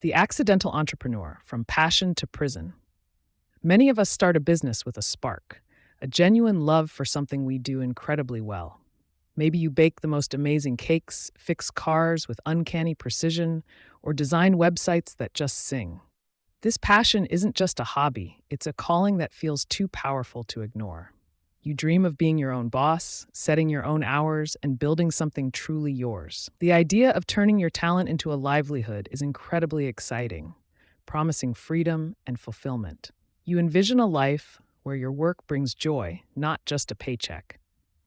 The accidental entrepreneur, from passion to prison. Many of us start a business with a spark, a genuine love for something we do incredibly well. Maybe you bake the most amazing cakes, fix cars with uncanny precision, or design websites that just sing. This passion isn't just a hobby, it's a calling that feels too powerful to ignore. You dream of being your own boss, setting your own hours, and building something truly yours. The idea of turning your talent into a livelihood is incredibly exciting, promising freedom and fulfillment. You envision a life where your work brings joy, not just a paycheck.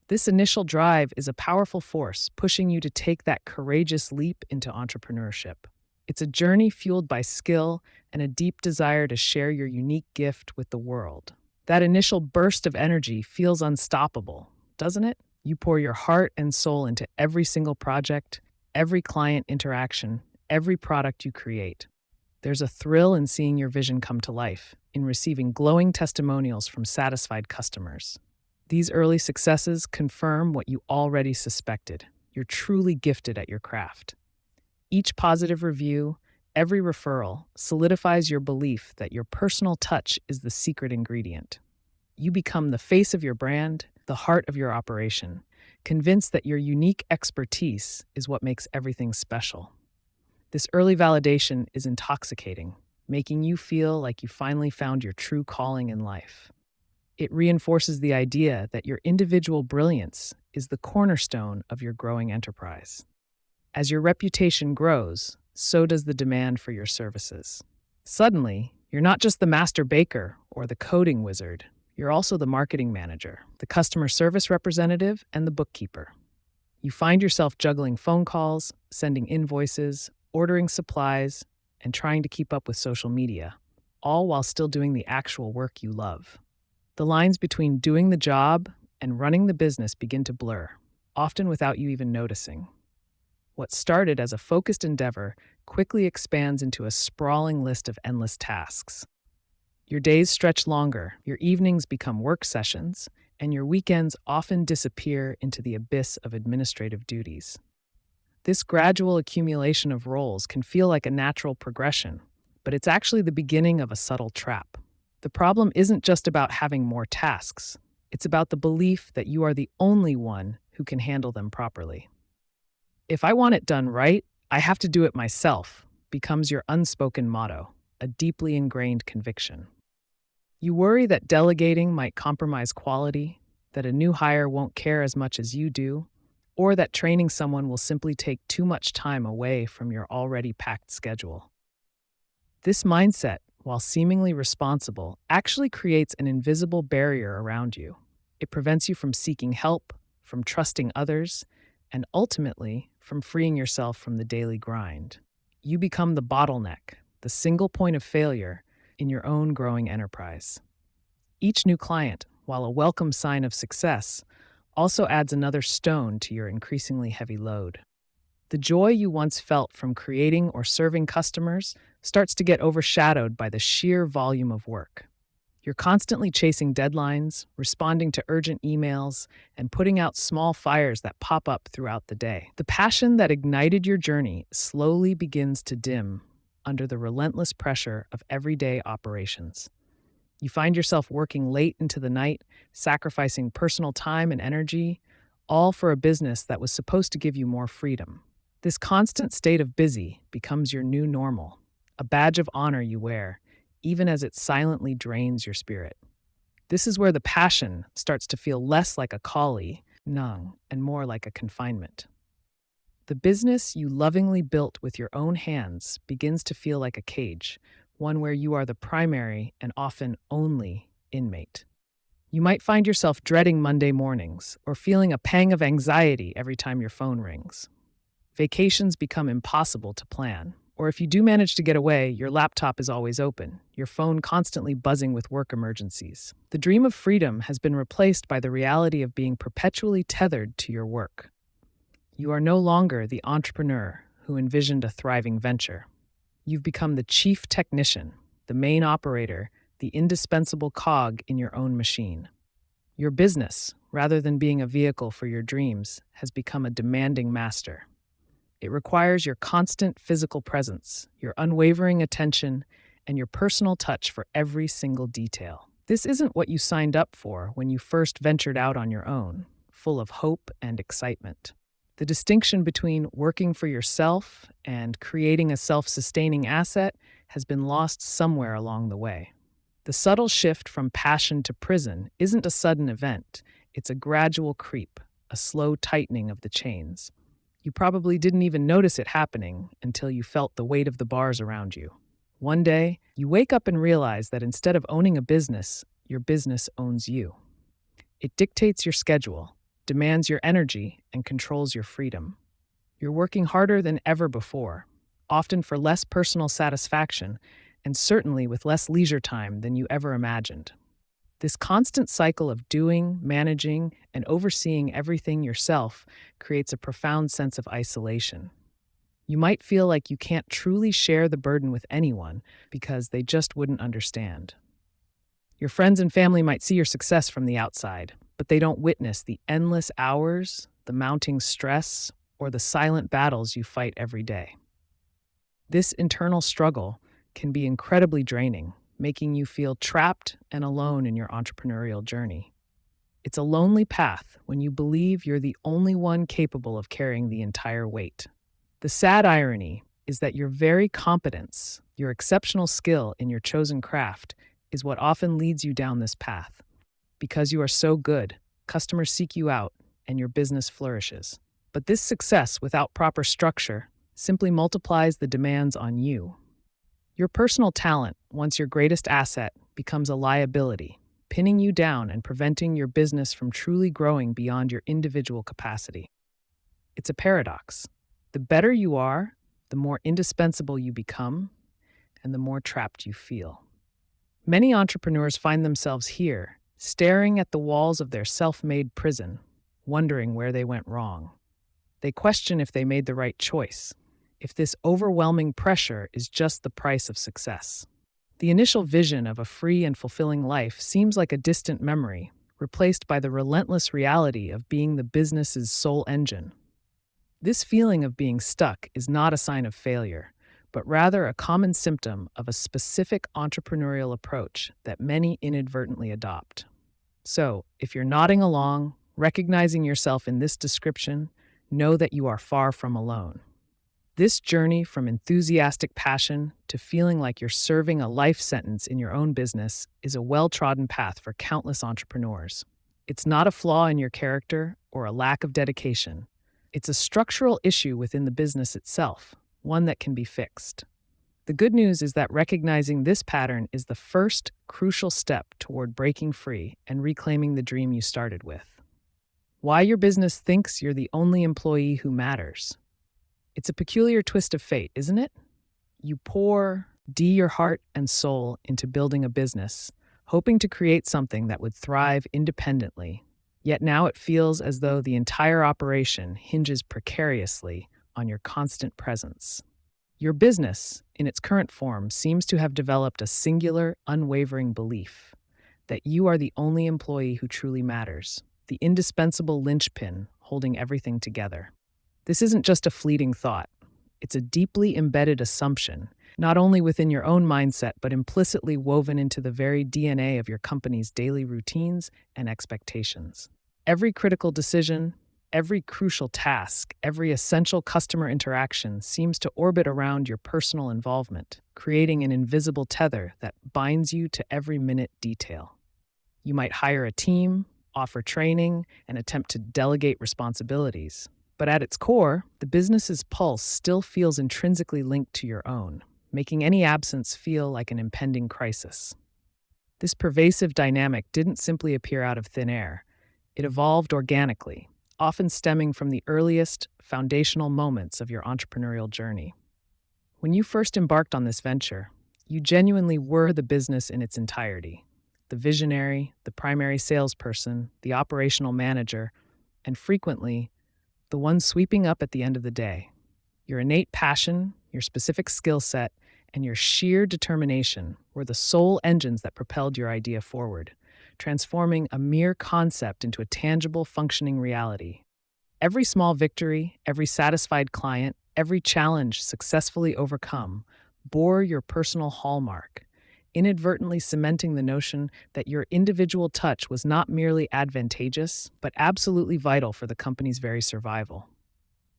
This initial drive is a powerful force, pushing you to take that courageous leap into entrepreneurship. It's a journey fueled by skill and a deep desire to share your unique gift with the world. That initial burst of energy feels unstoppable, doesn't it? You pour your heart and soul into every single project, every client interaction, every product you create. There's a thrill in seeing your vision come to life, in receiving glowing testimonials from satisfied customers. These early successes confirm what you already suspected. You're truly gifted at your craft. Each positive review, every referral, solidifies your belief that your personal touch is the secret ingredient. You become the face of your brand, the heart of your operation, convinced that your unique expertise is what makes everything special. This early validation is intoxicating, making you feel like you finally found your true calling in life. It reinforces the idea that your individual brilliance is the cornerstone of your growing enterprise. As your reputation grows, so does the demand for your services. Suddenly, you're not just the master baker or the coding wizard, you're also the marketing manager, the customer service representative, and the bookkeeper. You find yourself juggling phone calls, sending invoices, ordering supplies, and trying to keep up with social media, all while still doing the actual work you love. The lines between doing the job and running the business begin to blur, often without you even noticing. What started as a focused endeavor quickly expands into a sprawling list of endless tasks. Your days stretch longer, your evenings become work sessions, and your weekends often disappear into the abyss of administrative duties. This gradual accumulation of roles can feel like a natural progression, but it's actually the beginning of a subtle trap. The problem isn't just about having more tasks, it's about the belief that you are the only one who can handle them properly. If I want it done right, I have to do it myself, becomes your unspoken motto, a deeply ingrained conviction. You worry that delegating might compromise quality, that a new hire won't care as much as you do, or that training someone will simply take too much time away from your already packed schedule. This mindset, while seemingly responsible, actually creates an invisible barrier around you. It prevents you from seeking help, from trusting others, and ultimately, from freeing yourself from the daily grind. You become the bottleneck, the single point of failure in your own growing enterprise. Each new client, while a welcome sign of success, also adds another stone to your increasingly heavy load. The joy you once felt from creating or serving customers starts to get overshadowed by the sheer volume of work. You're constantly chasing deadlines, responding to urgent emails, and putting out small fires that pop up throughout the day. The passion that ignited your journey slowly begins to dim under the relentless pressure of everyday operations. You find yourself working late into the night, sacrificing personal time and energy, all for a business that was supposed to give you more freedom. This constant state of busy becomes your new normal, a badge of honor you wear, even as it silently drains your spirit. This is where the passion starts to feel less like a calling, and more like a confinement. The business you lovingly built with your own hands begins to feel like a cage, one where you are the primary and often only inmate. You might find yourself dreading Monday mornings or feeling a pang of anxiety every time your phone rings. Vacations become impossible to plan, or if you do manage to get away, your laptop is always open, your phone constantly buzzing with work emergencies. The dream of freedom has been replaced by the reality of being perpetually tethered to your work. You are no longer the entrepreneur who envisioned a thriving venture. You've become the chief technician, the main operator, the indispensable cog in your own machine. Your business, rather than being a vehicle for your dreams, has become a demanding master. It requires your constant physical presence, your unwavering attention, and your personal touch for every single detail. This isn't what you signed up for when you first ventured out on your own, full of hope and excitement. The distinction between working for yourself and creating a self-sustaining asset has been lost somewhere along the way. The subtle shift from passion to prison isn't a sudden event, it's a gradual creep, a slow tightening of the chains. You probably didn't even notice it happening until you felt the weight of the bars around you. One day, you wake up and realize that instead of owning a business, your business owns you. It dictates your schedule, demands your energy, and controls your freedom. You're working harder than ever before, often for less personal satisfaction, and certainly with less leisure time than you ever imagined. This constant cycle of doing, managing, and overseeing everything yourself creates a profound sense of isolation. You might feel like you can't truly share the burden with anyone because they just wouldn't understand. Your friends and family might see your success from the outside, but they don't witness the endless hours, the mounting stress, or the silent battles you fight every day. This internal struggle can be incredibly draining, making you feel trapped and alone in your entrepreneurial journey. It's a lonely path when you believe you're the only one capable of carrying the entire weight. The sad irony is that your very competence, your exceptional skill in your chosen craft, is what often leads you down this path. Because you are so good, customers seek you out and your business flourishes. But this success without proper structure simply multiplies the demands on you. Your personal talent, once your greatest asset, becomes a liability, pinning you down and preventing your business from truly growing beyond your individual capacity. It's a paradox. The better you are, the more indispensable you become, and the more trapped you feel. Many entrepreneurs find themselves here, staring at the walls of their self-made prison, wondering where they went wrong. They question if they made the right choice, if this overwhelming pressure is just the price of success. The initial vision of a free and fulfilling life seems like a distant memory, replaced by the relentless reality of being the business's sole engine. This feeling of being stuck is not a sign of failure, but rather a common symptom of a specific entrepreneurial approach that many inadvertently adopt. So, if you're nodding along, recognizing yourself in this description, know that you are far from alone. This journey from enthusiastic passion to feeling like you're serving a life sentence in your own business is a well-trodden path for countless entrepreneurs. It's not a flaw in your character or a lack of dedication. It's a structural issue within the business itself, one that can be fixed. The good news is that recognizing this pattern is the first crucial step toward breaking free and reclaiming the dream you started with. Why your business thinks you're the only employee who matters. It's a peculiar twist of fate, isn't it? You pour your heart and soul into building a business, hoping to create something that would thrive independently. Yet now it feels as though the entire operation hinges precariously on your constant presence. Your business, in its current form, seems to have developed a singular, unwavering belief that you are the only employee who truly matters, the indispensable linchpin holding everything together. This isn't just a fleeting thought. It's a deeply embedded assumption, not only within your own mindset, but implicitly woven into the very DNA of your company's daily routines and expectations. Every critical decision, every crucial task, every essential customer interaction seems to orbit around your personal involvement, creating an invisible tether that binds you to every minute detail. You might hire a team, offer training, and attempt to delegate responsibilities. But at its core, the business's pulse still feels intrinsically linked to your own, making any absence feel like an impending crisis. This pervasive dynamic didn't simply appear out of thin air. It evolved organically, often stemming from the earliest, foundational moments of your entrepreneurial journey. When you first embarked on this venture, you genuinely were the business in its entirety. The visionary, the primary salesperson, the operational manager, and frequently, the one sweeping up at the end of the day. Your innate passion, your specific skill set, and your sheer determination were the sole engines that propelled your idea forward, transforming a mere concept into a tangible, functioning reality. Every small victory, every satisfied client, Every challenge successfully overcome bore your personal hallmark, inadvertently cementing the notion that your individual touch was not merely advantageous, but absolutely vital for the company's very survival.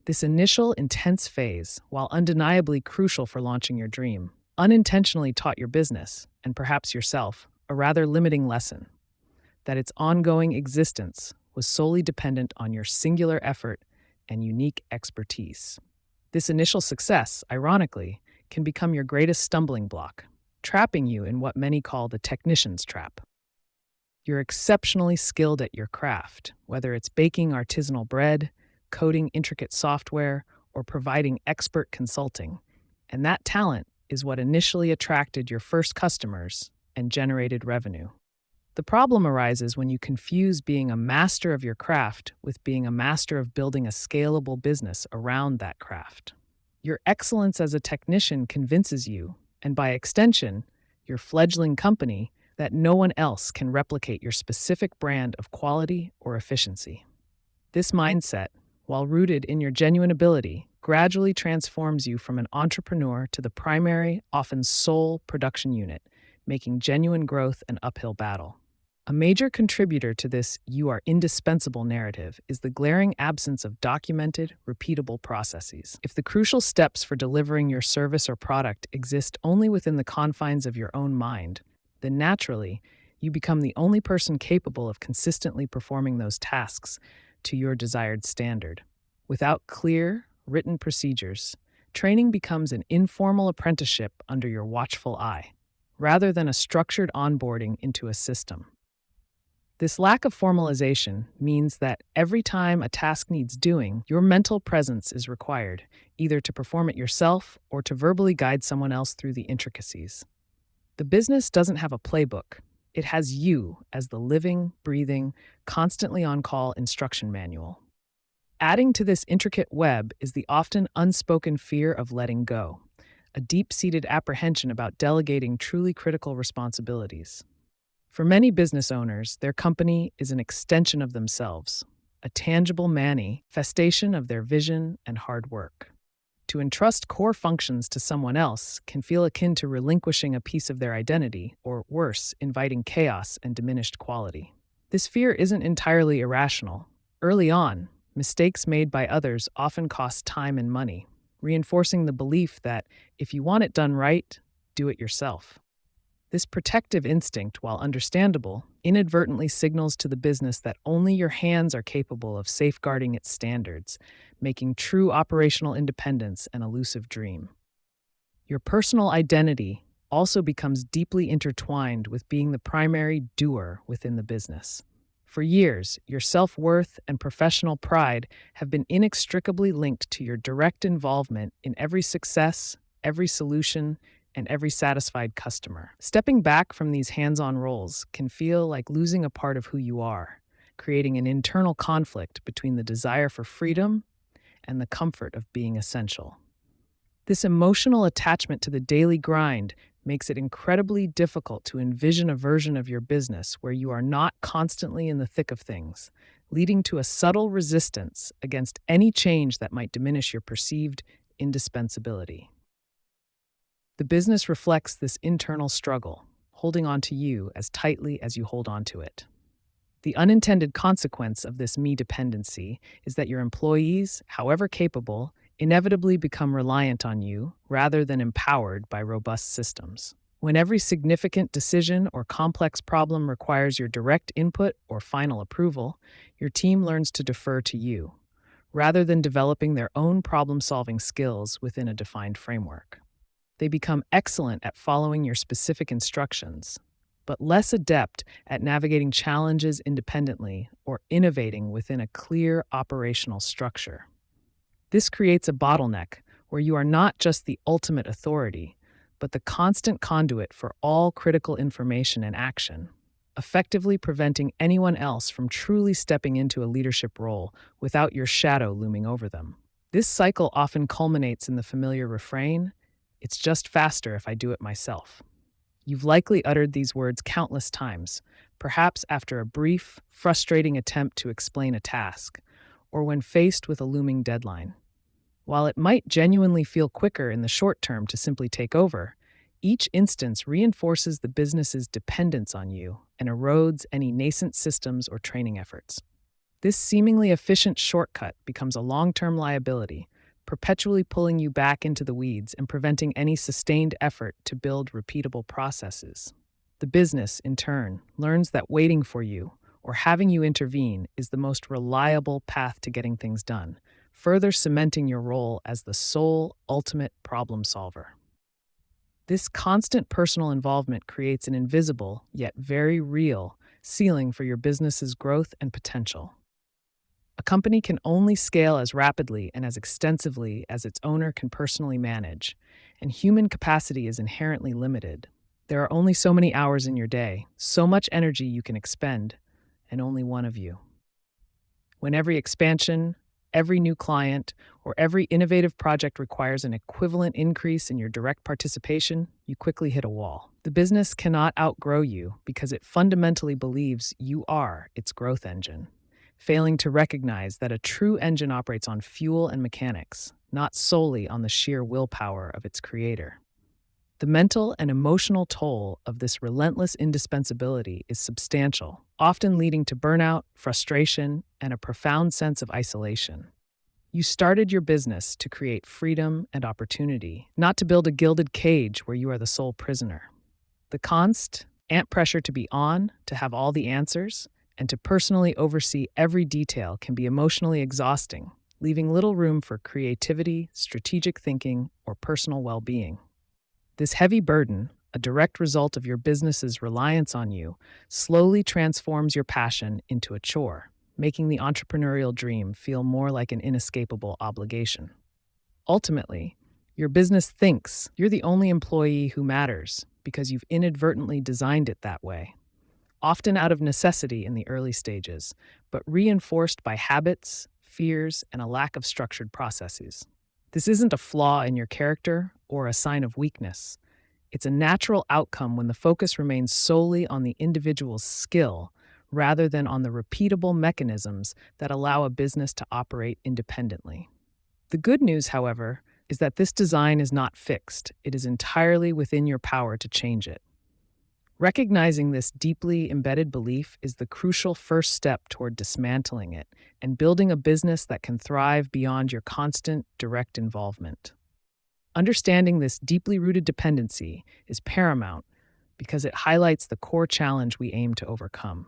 This initial intense phase, while undeniably crucial for launching your dream, unintentionally taught your business, and perhaps yourself, a rather limiting lesson: that its ongoing existence was solely dependent on your singular effort and unique expertise. This initial success, ironically, can become your greatest stumbling block, trapping you in what many call the technician's trap. You're exceptionally skilled at your craft, whether it's baking artisanal bread, coding intricate software, or providing expert consulting. And that talent is what initially attracted your first customers and generated revenue. The problem arises when you confuse being a master of your craft with being a master of building a scalable business around that craft. Your excellence as a technician convinces you, and by extension, your fledgling company, that no one else can replicate your specific brand of quality or efficiency. This mindset, while rooted in your genuine ability, gradually transforms you from an entrepreneur to the primary, often sole production unit, making genuine growth an uphill battle. A major contributor to this "you are indispensable" narrative is the glaring absence of documented, repeatable processes. If the crucial steps for delivering your service or product exist only within the confines of your own mind, then naturally, you become the only person capable of consistently performing those tasks to your desired standard. Without clear, written procedures, training becomes an informal apprenticeship under your watchful eye, rather than a structured onboarding into a system. This lack of formalization means that every time a task needs doing, your mental presence is required, either to perform it yourself or to verbally guide someone else through the intricacies. The business doesn't have a playbook. It has you as the living, breathing, constantly on call instruction manual. Adding to this intricate web is the often unspoken fear of letting go, a deep-seated apprehension about delegating truly critical responsibilities. For many business owners, their company is an extension of themselves, a tangible manifestation of their vision and hard work. To entrust core functions to someone else can feel akin to relinquishing a piece of their identity, or worse, inviting chaos and diminished quality. This fear isn't entirely irrational. Early on, mistakes made by others often cost time and money, reinforcing the belief that if you want it done right, do it yourself. This protective instinct, while understandable, inadvertently signals to the business that only your hands are capable of safeguarding its standards, making true operational independence an elusive dream. Your personal identity also becomes deeply intertwined with being the primary doer within the business. For years, your self-worth and professional pride have been inextricably linked to your direct involvement in every success, every solution, and every satisfied customer. Stepping back from these hands-on roles can feel like losing a part of who you are, creating an internal conflict between the desire for freedom and the comfort of being essential. This emotional attachment to the daily grind makes it incredibly difficult to envision a version of your business where you are not constantly in the thick of things, leading to a subtle resistance against any change that might diminish your perceived indispensability. The business reflects this internal struggle, holding on to you as tightly as you hold on to it. The unintended consequence of this me dependency is that your employees, however capable, inevitably become reliant on you rather than empowered by robust systems. When every significant decision or complex problem requires your direct input or final approval, your team learns to defer to you, rather than developing their own problem-solving skills within a defined framework. They become excellent at following your specific instructions, but less adept at navigating challenges independently or innovating within a clear operational structure. This creates a bottleneck where you are not just the ultimate authority, but the constant conduit for all critical information and action, effectively preventing anyone else from truly stepping into a leadership role without your shadow looming over them. This cycle often culminates in the familiar refrain, "It's just faster if I do it myself." You've likely uttered these words countless times, perhaps after a brief, frustrating attempt to explain a task, or when faced with a looming deadline. While it might genuinely feel quicker in the short term to simply take over, each instance reinforces the business's dependence on you and erodes any nascent systems or training efforts. This seemingly efficient shortcut becomes a long-term liability, perpetually pulling you back into the weeds and preventing any sustained effort to build repeatable processes. The business, in turn, learns that waiting for you or having you intervene is the most reliable path to getting things done, further cementing your role as the sole, ultimate problem solver. This constant personal involvement creates an invisible, yet very real, ceiling for your business's growth and potential. A company can only scale as rapidly and as extensively as its owner can personally manage, and human capacity is inherently limited. There are only so many hours in your day, so much energy you can expend, and only one of you. When every expansion, every new client, or every innovative project requires an equivalent increase in your direct participation, you quickly hit a wall. The business cannot outgrow you because it fundamentally believes you are its growth engine, failing to recognize that a true engine operates on fuel and mechanics, not solely on the sheer willpower of its creator. The mental and emotional toll of this relentless indispensability is substantial, often leading to burnout, frustration, and a profound sense of isolation. You started your business to create freedom and opportunity, not to build a gilded cage where you are the sole prisoner. The constant pressure to be on, to have all the answers, and to personally oversee every detail can be emotionally exhausting, leaving little room for creativity, strategic thinking, or personal well-being. This heavy burden, a direct result of your business's reliance on you, slowly transforms your passion into a chore, making the entrepreneurial dream feel more like an inescapable obligation. Ultimately, your business thinks you're the only employee who matters because you've inadvertently designed it that way, often out of necessity in the early stages, but reinforced by habits, fears, and a lack of structured processes. This isn't a flaw in your character or a sign of weakness. It's a natural outcome when the focus remains solely on the individual's skill rather than on the repeatable mechanisms that allow a business to operate independently. The good news, however, is that this design is not fixed. It is entirely within your power to change it. Recognizing this deeply embedded belief is the crucial first step toward dismantling it and building a business that can thrive beyond your constant, direct involvement. Understanding this deeply rooted dependency is paramount because it highlights the core challenge we aim to overcome: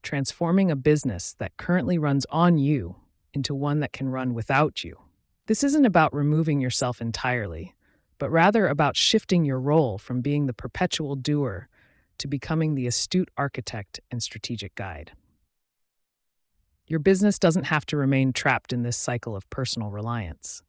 transforming a business that currently runs on you into one that can run without you. This isn't about removing yourself entirely, but rather about shifting your role from being the perpetual doer to becoming the astute architect and strategic guide. Your business doesn't have to remain trapped in this cycle of personal reliance.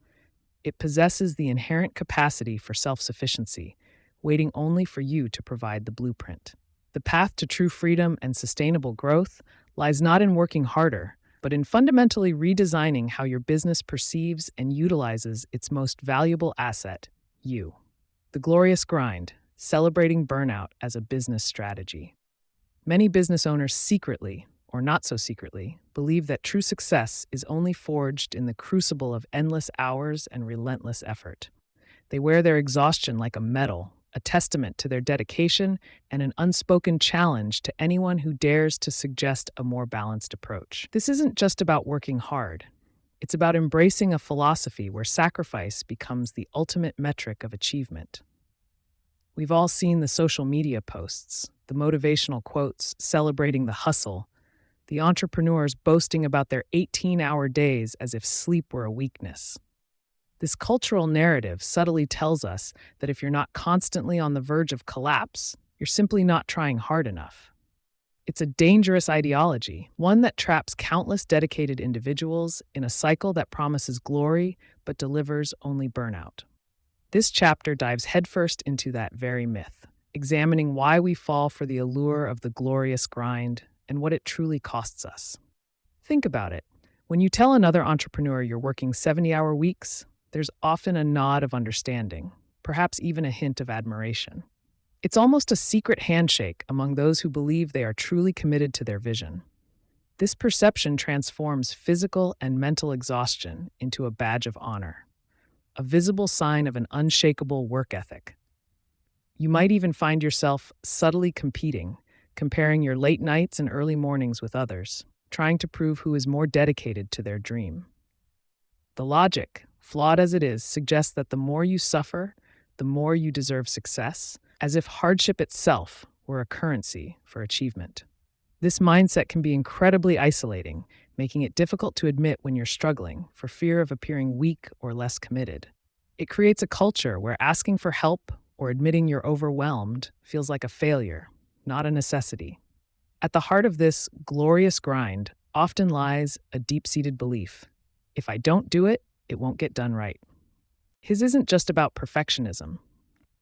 It possesses the inherent capacity for self-sufficiency, waiting only for you to provide the blueprint. The path to true freedom and sustainable growth lies not in working harder, but in fundamentally redesigning how your business perceives and utilizes its most valuable asset, you. The glorious grind, celebrating burnout as a business strategy. Many business owners secretly, or not so secretly, believe that true success is only forged in the crucible of endless hours and relentless effort. They wear their exhaustion like a medal, a testament to their dedication and an unspoken challenge to anyone who dares to suggest a more balanced approach. This isn't just about working hard. It's about embracing a philosophy where sacrifice becomes the ultimate metric of achievement. We've all seen the social media posts, the motivational quotes celebrating the hustle, the entrepreneurs boasting about their 18-hour days as if sleep were a weakness. This cultural narrative subtly tells us that if you're not constantly on the verge of collapse, you're simply not trying hard enough. It's a dangerous ideology, one that traps countless dedicated individuals in a cycle that promises glory but delivers only burnout. This chapter dives headfirst into that very myth, examining why we fall for the allure of the glorious grind and what it truly costs us. Think about it. When you tell another entrepreneur you're working 70-hour weeks, there's often a nod of understanding, perhaps even a hint of admiration. It's almost a secret handshake among those who believe they are truly committed to their vision. This perception transforms physical and mental exhaustion into a badge of honor. a visible sign of an unshakable work ethic. You might even find yourself subtly competing, comparing your late nights and early mornings with others, trying to prove who is more dedicated to their dream. The logic, flawed as it is, suggests that the more you suffer, the more you deserve success, as if hardship itself were a currency for achievement. This mindset can be incredibly isolating, making it difficult to admit when you're struggling for fear of appearing weak or less committed. It creates a culture where asking for help or admitting you're overwhelmed feels like a failure, not a necessity. At the heart of this glorious grind often lies a deep-seated belief: if I don't do it, it won't get done right. His isn't just about perfectionism.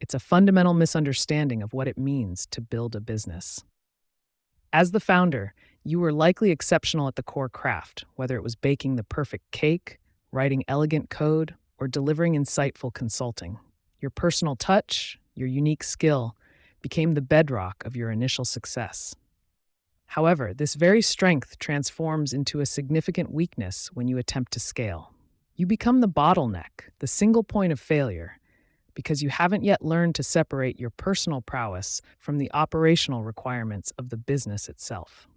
It's a fundamental misunderstanding of what it means to build a business. As the founder, you were likely exceptional at the core craft, whether it was baking the perfect cake, writing elegant code, or delivering insightful consulting. Your personal touch, your unique skill, became the bedrock of your initial success. However, this very strength transforms into a significant weakness when you attempt to scale. You become the bottleneck, the single point of failure, because you haven't yet learned to separate your personal prowess from the operational requirements of the business itself.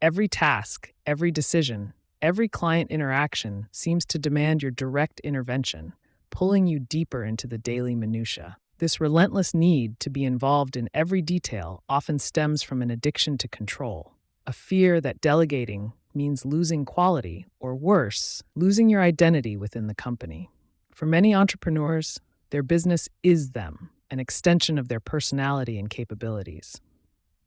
Every task, every decision, every client interaction seems to demand your direct intervention, pulling you deeper into the daily minutiae. This relentless need to be involved in every detail often stems from an addiction to control, a fear that delegating means losing quality, or worse, losing your identity within the company. For many entrepreneurs, their business is them, an extension of their personality and capabilities.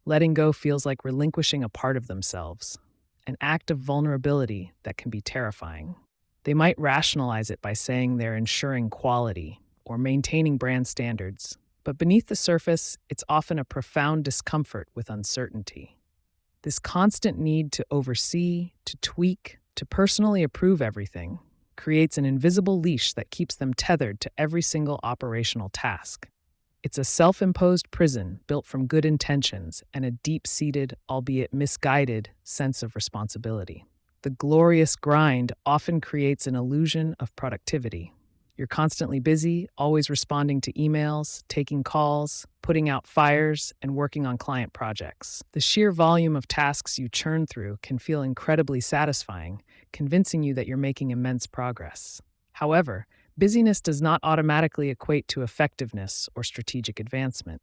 Letting go feels like relinquishing a part of themselves, an act of vulnerability that can be terrifying. They might rationalize it by saying they're ensuring quality or maintaining brand standards, but beneath the surface, it's often a profound discomfort with uncertainty. This constant need to oversee, to tweak, to personally approve everything creates an invisible leash that keeps them tethered to every single operational task. It's a self-imposed prison built from good intentions and a deep-seated, albeit misguided, sense of responsibility. The glorious grind often creates an illusion of productivity. You're constantly busy, always responding to emails, taking calls, putting out fires, and working on client projects. The sheer volume of tasks you churn through can feel incredibly satisfying, convincing you that you're making immense progress. However, busyness does not automatically equate to effectiveness or strategic advancement.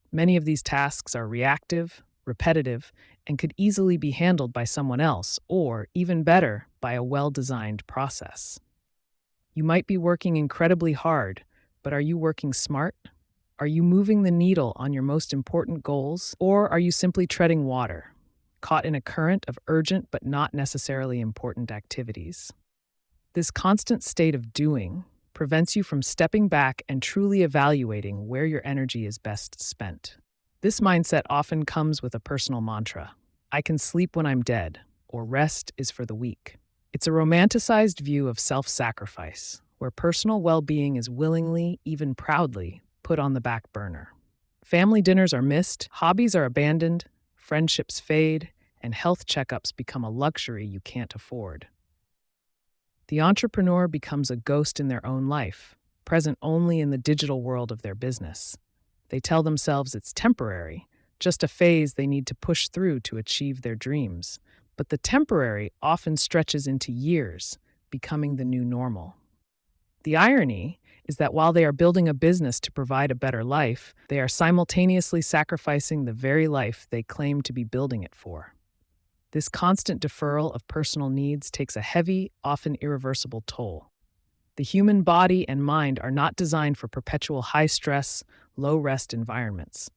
Many of these tasks are reactive, repetitive, and could easily be handled by someone else, or, even better, by a well-designed process. You might be working incredibly hard, but are you working smart? Are you moving the needle on your most important goals, or are you simply treading water, caught in a current of urgent but not necessarily important activities? This constant state of doing prevents you from stepping back and truly evaluating where your energy is best spent. This mindset often comes with a personal mantra: I can sleep when I'm dead, or rest is for the weak. It's a romanticized view of self-sacrifice, where personal well-being is willingly, even proudly, put on the back burner. Family dinners are missed, hobbies are abandoned, friendships fade, and health checkups become a luxury you can't afford. The entrepreneur becomes a ghost in their own life, present only in the digital world of their business. They tell themselves it's temporary, just a phase they need to push through to achieve their dreams. But the temporary often stretches into years, becoming the new normal. The irony is that while they are building a business to provide a better life, they are simultaneously sacrificing the very life they claim to be building it for. This constant deferral of personal needs takes a heavy, often irreversible toll. The human body and mind are not designed for perpetual high-stress, low-rest environments.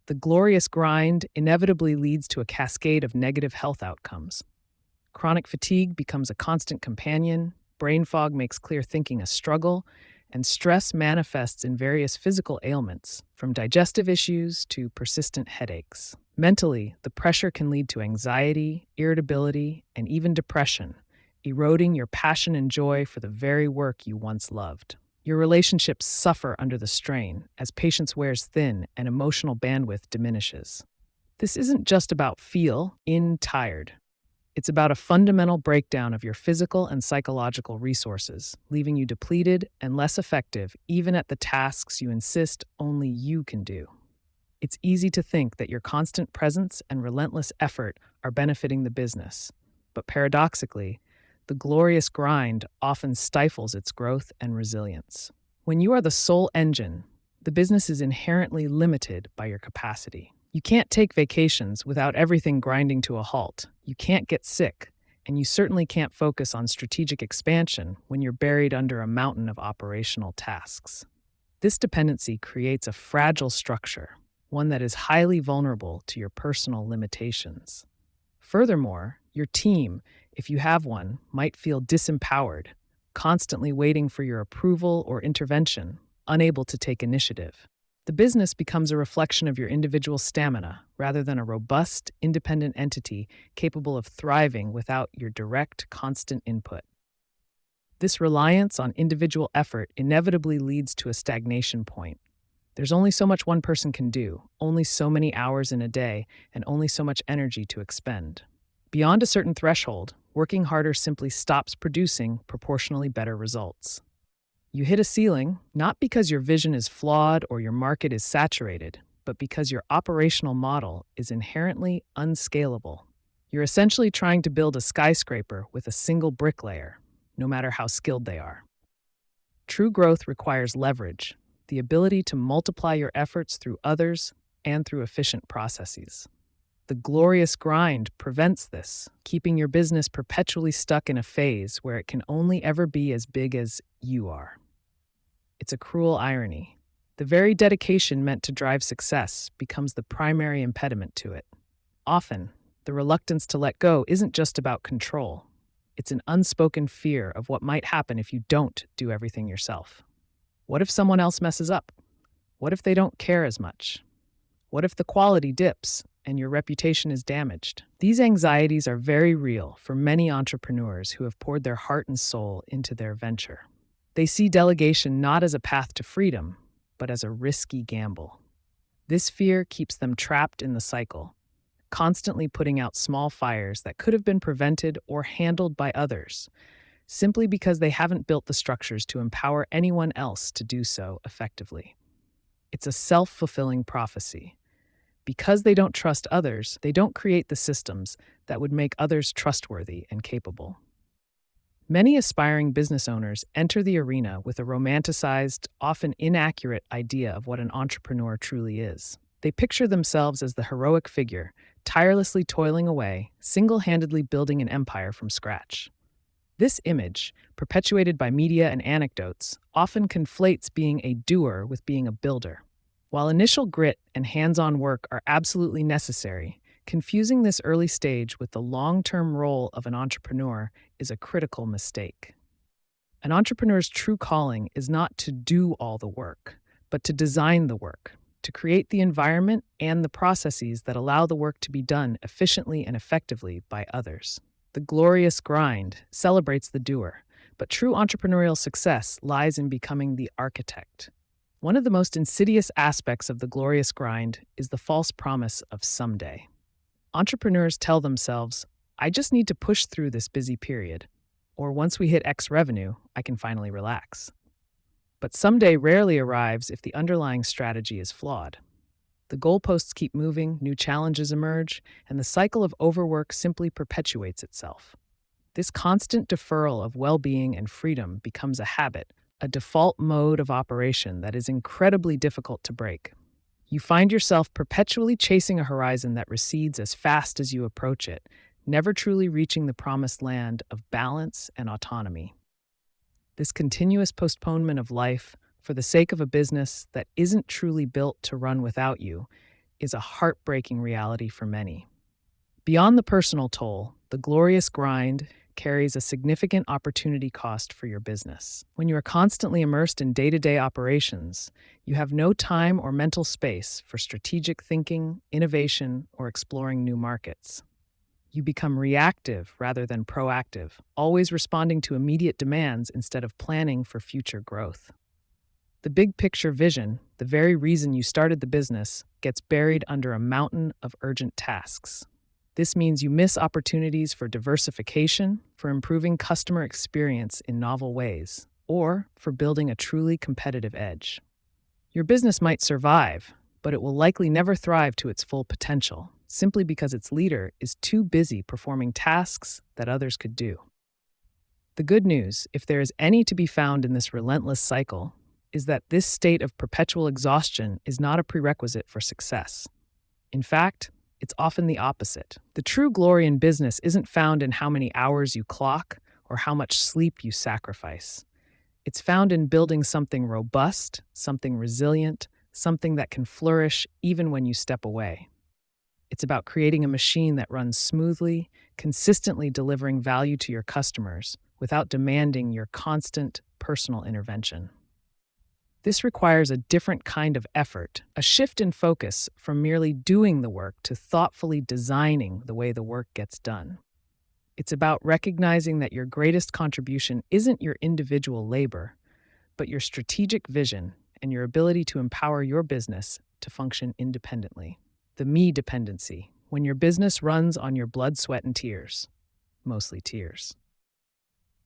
The glorious grind inevitably leads to a cascade of negative health outcomes. Chronic fatigue becomes a constant companion, brain fog makes clear thinking a struggle, and stress manifests in various physical ailments, from digestive issues to persistent headaches. Mentally, the pressure can lead to anxiety, irritability, and even depression, eroding your passion and joy for the very work you once loved. Your relationships suffer under the strain as patience wears thin and emotional bandwidth diminishes. This isn't just about tired. It's about a fundamental breakdown of your physical and psychological resources, leaving you depleted and less effective even at the tasks you insist only you can do. It's easy to think that your constant presence and relentless effort are benefiting the business, but paradoxically, the glorious grind often stifles its growth and resilience. When you are the sole engine, the business is inherently limited by your capacity. You can't take vacations without everything grinding to a halt. You can't get sick, and you certainly can't focus on strategic expansion when you're buried under a mountain of operational tasks. This dependency creates a fragile structure, one that is highly vulnerable to your personal limitations. Furthermore, your team, if you have one, might feel disempowered, constantly waiting for your approval or intervention, unable to take initiative. The business becomes a reflection of your individual stamina rather than a robust, independent entity capable of thriving without your direct, constant input. This reliance on individual effort inevitably leads to a stagnation point. There's only so much one person can do, only so many hours in a day, and only so much energy to expend. Beyond a certain threshold, working harder simply stops producing proportionally better results. You hit a ceiling not because your vision is flawed or your market is saturated, but because your operational model is inherently unscalable. You're essentially trying to build a skyscraper with a single bricklayer, no matter how skilled they are. True growth requires leverage, the ability to multiply your efforts through others and through efficient processes. The glorious grind prevents this, keeping your business perpetually stuck in a phase where it can only ever be as big as you are. It's a cruel irony. The very dedication meant to drive success becomes the primary impediment to it. Often, the reluctance to let go isn't just about control. It's an unspoken fear of what might happen if you don't do everything yourself. What if someone else messes up? What if they don't care as much? What if the quality dips and your reputation is damaged? These anxieties are very real for many entrepreneurs who have poured their heart and soul into their venture. They see delegation not as a path to freedom, but as a risky gamble. This fear keeps them trapped in the cycle, constantly putting out small fires that could have been prevented or handled by others, simply because they haven't built the structures to empower anyone else to do so effectively. It's a self-fulfilling prophecy. Because they don't trust others, they don't create the systems that would make others trustworthy and capable. Many aspiring business owners enter the arena with a romanticized, often inaccurate idea of what an entrepreneur truly is. They picture themselves as the heroic figure, tirelessly toiling away, single-handedly building an empire from scratch. This image, perpetuated by media and anecdotes, often conflates being a doer with being a builder. While initial grit and hands-on work are absolutely necessary, confusing this early stage with the long-term role of an entrepreneur is a critical mistake. An entrepreneur's true calling is not to do all the work, but to design the work, to create the environment and the processes that allow the work to be done efficiently and effectively by others. The glorious grind celebrates the doer, but true entrepreneurial success lies in becoming the architect. One of the most insidious aspects of the glorious grind is the false promise of someday. Entrepreneurs tell themselves, I just need to push through this busy period, or once we hit X revenue, I can finally relax. But someday rarely arrives if the underlying strategy is flawed. The goalposts keep moving, new challenges emerge, and the cycle of overwork simply perpetuates itself. This constant deferral of well-being and freedom becomes a habit, a default mode of operation that is incredibly difficult to break. You find yourself perpetually chasing a horizon that recedes as fast as you approach it, never truly reaching the promised land of balance and autonomy. This continuous postponement of life for the sake of a business that isn't truly built to run without you is a heartbreaking reality for many. Beyond the personal toll, the glorious grind carries a significant opportunity cost for your business. When you are constantly immersed in day-to-day operations, you have no time or mental space for strategic thinking, innovation, or exploring new markets. You become reactive rather than proactive, always responding to immediate demands instead of planning for future growth. The big picture vision, the very reason you started the business, gets buried under a mountain of urgent tasks. This means you miss opportunities for diversification, for improving customer experience in novel ways, or for building a truly competitive edge. Your business might survive, but it will likely never thrive to its full potential, simply because its leader is too busy performing tasks that others could do. The good news, if there is any to be found in this relentless cycle, is that this state of perpetual exhaustion is not a prerequisite for success. In fact, it's often the opposite. The true glory in business isn't found in how many hours you clock or how much sleep you sacrifice. It's found in building something robust, something resilient, something that can flourish even when you step away. It's about creating a machine that runs smoothly, consistently delivering value to your customers without demanding your constant personal intervention. This requires a different kind of effort, a shift in focus from merely doing the work to thoughtfully designing the way the work gets done. It's about recognizing that your greatest contribution isn't your individual labor, but your strategic vision and your ability to empower your business to function independently. The me dependency, when your business runs on your blood, sweat, and tears, mostly tears.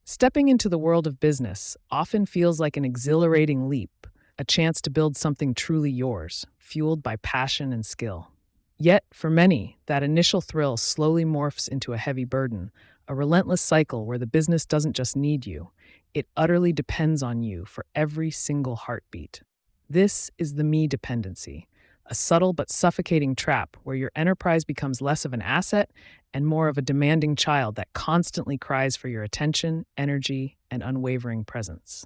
Stepping into the world of business often feels like an exhilarating leap, a chance to build something truly yours, fueled by passion and skill. Yet, for many, that initial thrill slowly morphs into a heavy burden, a relentless cycle where the business doesn't just need you, it utterly depends on you for every single heartbeat. This is the me dependency, a subtle but suffocating trap where your enterprise becomes less of an asset and more of a demanding child that constantly cries for your attention, energy, and unwavering presence.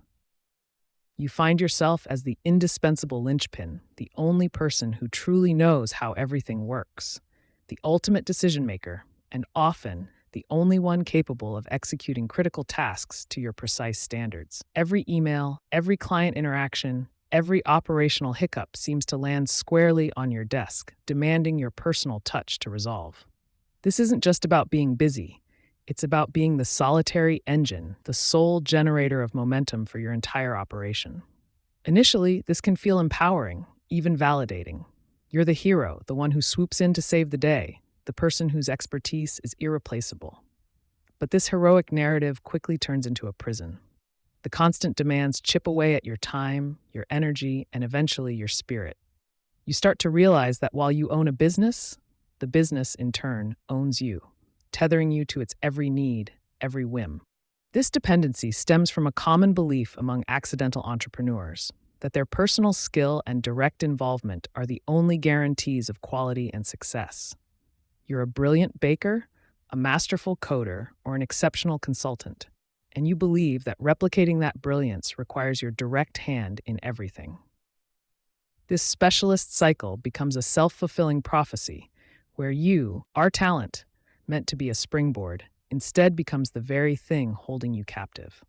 You find yourself as the indispensable linchpin, the only person who truly knows how everything works, the ultimate decision maker, and often the only one capable of executing critical tasks to your precise standards. Every email, every client interaction, every operational hiccup seems to land squarely on your desk, demanding your personal touch to resolve. This isn't just about being busy. It's about being the solitary engine, the sole generator of momentum for your entire operation. Initially, this can feel empowering, even validating. You're the hero, the one who swoops in to save the day, the person whose expertise is irreplaceable. But this heroic narrative quickly turns into a prison. The constant demands chip away at your time, your energy, and eventually your spirit. You start to realize that while you own a business, the business, in turn, owns you, tethering you to its every need, every whim. This dependency stems from a common belief among accidental entrepreneurs that their personal skill and direct involvement are the only guarantees of quality and success. You're a brilliant baker, a masterful coder, or an exceptional consultant, and you believe that replicating that brilliance requires your direct hand in everything. This specialist cycle becomes a self-fulfilling prophecy where you, our talent, meant to be a springboard, instead becomes the very thing holding you captive.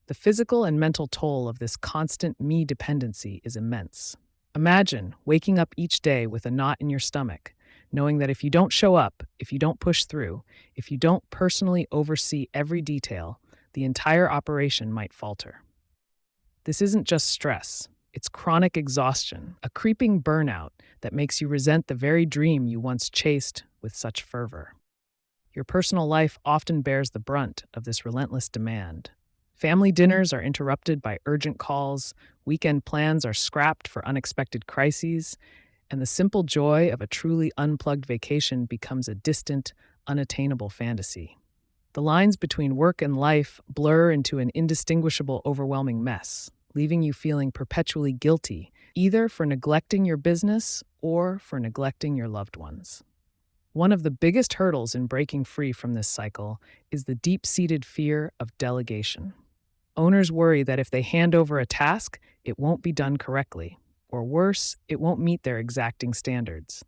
The physical and mental toll of this constant me dependency is immense. Imagine waking up each day with a knot in your stomach, knowing that if you don't show up, if you don't push through, if you don't personally oversee every detail, the entire operation might falter. This isn't just stress. It's chronic exhaustion, a creeping burnout that makes you resent the very dream you once chased with such fervor. Your personal life often bears the brunt of this relentless demand. Family dinners are interrupted by urgent calls, weekend plans are scrapped for unexpected crises, and the simple joy of a truly unplugged vacation becomes a distant, unattainable fantasy. The lines between work and life blur into an indistinguishable, overwhelming mess, leaving you feeling perpetually guilty, either for neglecting your business or for neglecting your loved ones. One of the biggest hurdles in breaking free from this cycle is the deep-seated fear of delegation. Owners worry that if they hand over a task, it won't be done correctly, or worse, it won't meet their exacting standards.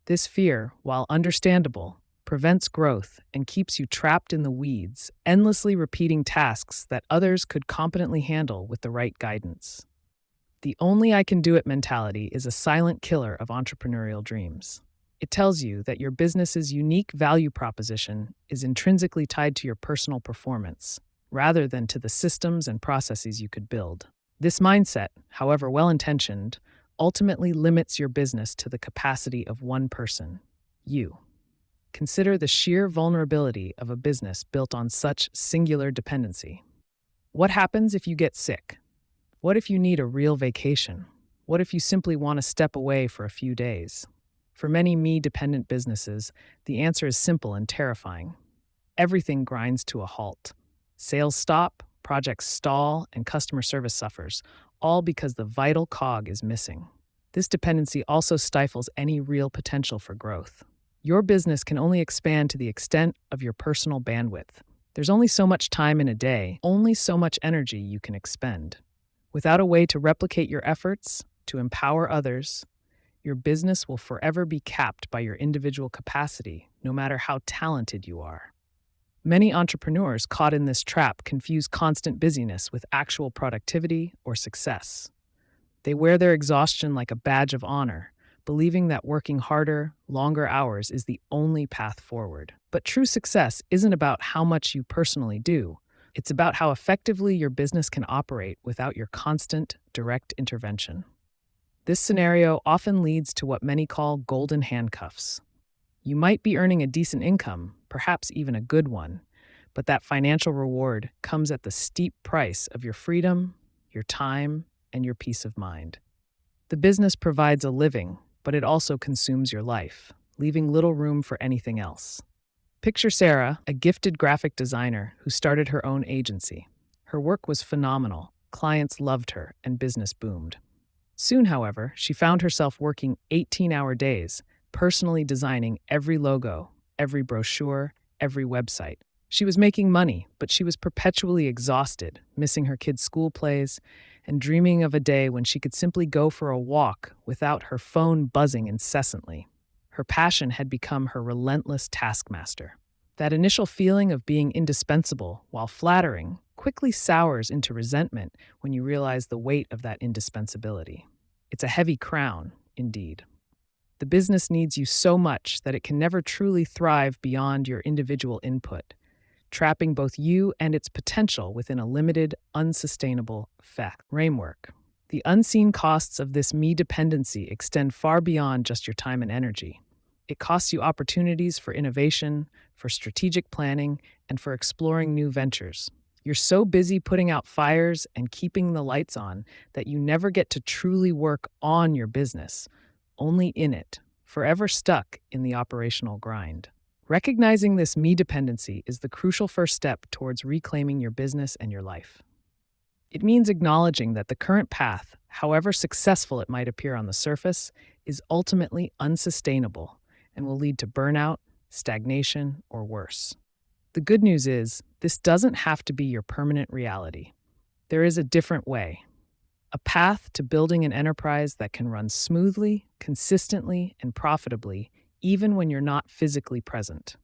This fear, while understandable, prevents growth and keeps you trapped in the weeds, endlessly repeating tasks that others could competently handle with the right guidance. The only I can do it mentality is a silent killer of entrepreneurial dreams. It tells you that your business's unique value proposition is intrinsically tied to your personal performance, rather than to the systems and processes you could build. This mindset, however well-intentioned, ultimately limits your business to the capacity of one person, you. Consider the sheer vulnerability of a business built on such singular dependency. What happens if you get sick? What if you need a real vacation? What if you simply want to step away for a few days? For many me-dependent businesses, the answer is simple and terrifying. Everything grinds to a halt. Sales stop, projects stall, and customer service suffers, all because the vital cog is missing. This dependency also stifles any real potential for growth. Your business can only expand to the extent of your personal bandwidth. There's only so much time in a day, only so much energy you can expend. Without a way to replicate your efforts, to empower others, your business will forever be capped by your individual capacity, no matter how talented you are. Many entrepreneurs caught in this trap confuse constant busyness with actual productivity or success. They wear their exhaustion like a badge of honor, believing that working harder, longer hours is the only path forward. But true success isn't about how much you personally do. It's about how effectively your business can operate without your constant, direct intervention. This scenario often leads to what many call golden handcuffs. You might be earning a decent income, perhaps even a good one, but that financial reward comes at the steep price of your freedom, your time, and your peace of mind. The business provides a living, but it also consumes your life, leaving little room for anything else. Picture Sarah, a gifted graphic designer who started her own agency. Her work was phenomenal, clients loved her, and business boomed. Soon, however, she found herself working 18-hour days, personally designing every logo, every brochure, every website. She was making money, but she was perpetually exhausted, missing her kids' school plays, and dreaming of a day when she could simply go for a walk without her phone buzzing incessantly. Her passion had become her relentless taskmaster. That initial feeling of being indispensable, while flattering, quickly sours into resentment when you realize the weight of that indispensability. It's a heavy crown, indeed. The business needs you so much that it can never truly thrive beyond your individual input, trapping both you and its potential within a limited, unsustainable framework. The unseen costs of this me-dependency extend far beyond just your time and energy. It costs you opportunities for innovation, for strategic planning, and for exploring new ventures. You're so busy putting out fires and keeping the lights on that you never get to truly work on your business, only in it, forever stuck in the operational grind. Recognizing this me-dependency is the crucial first step towards reclaiming your business and your life. It means acknowledging that the current path, however successful it might appear on the surface, is ultimately unsustainable and will lead to burnout, stagnation, or worse. The good news is, this doesn't have to be your permanent reality. There is a different way. A path to building an enterprise that can run smoothly, consistently, and profitably, even when you're not physically present.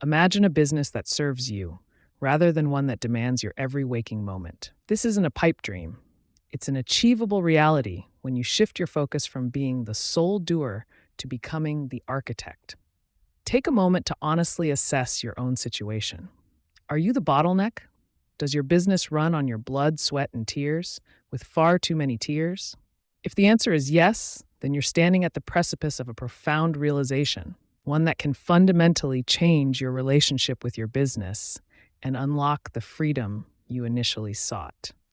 Imagine a business that serves you, rather than one that demands your every waking moment. This isn't a pipe dream. It's an achievable reality when you shift your focus from being the sole doer to becoming the architect. Take a moment to honestly assess your own situation. Are you the bottleneck? Does your business run on your blood, sweat, and tears, with far too many tears? If the answer is yes, then you're standing at the precipice of a profound realization, one that can fundamentally change your relationship with your business and unlock the freedom you initially sought.